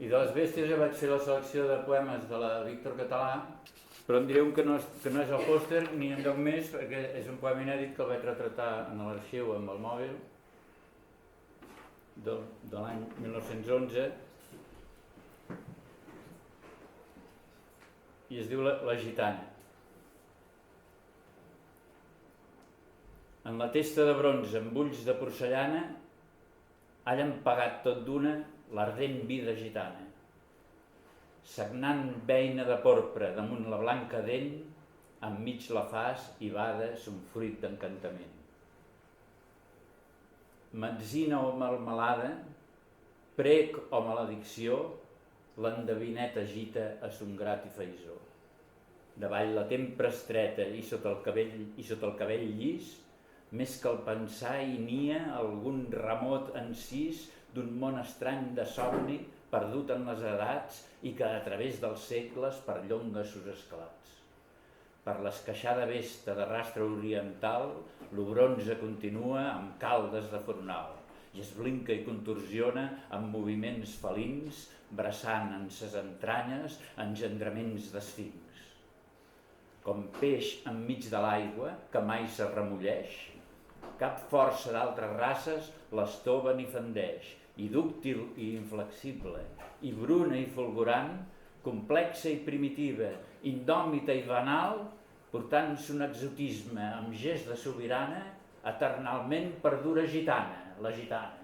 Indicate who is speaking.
Speaker 1: I de les bèsties ja vaig fer la selecció de poemes de la Víctor Català, però em direu que no és el pòster ni enlloc més, perquè és un poema inèdit que el vaig retratar en l'arxiu amb el mòbil de l'any 1911 i es diu La gitana. En la testa de bronze amb ulls de porcellana hallen pagat tot d'una l'ardent vida gitana. Sagnant beina de porpra damunt la blanca dent, enmig la fas i bada son fruit d'encantament. Metzina o melmelada, prec o maledicció, l'endevinet agita a son grat i faisó. Davall la tempra estreta i sota el cabell llis, més que el pensar hi nia algun remot encís d'un món estrany de somni perdut en les edats i que a través dels segles perllonga sus esclats. Per l'esqueixada vesta de rastre oriental, lo bronze continua amb caldes de fornal i es blinca i contorsiona amb moviments felins, bressant en ses entranyes engendraments d'esfinx. Com peix enmig de l'aigua, que mai se remulleix, cap força d'altres races l'estova ni fendeix, i dúctil i inflexible, i bruna i fulgurant, complexa i primitiva, indòmita i banal, portant son exotisme amb gest de sobirana, eternalment perdura gitana, la gitana.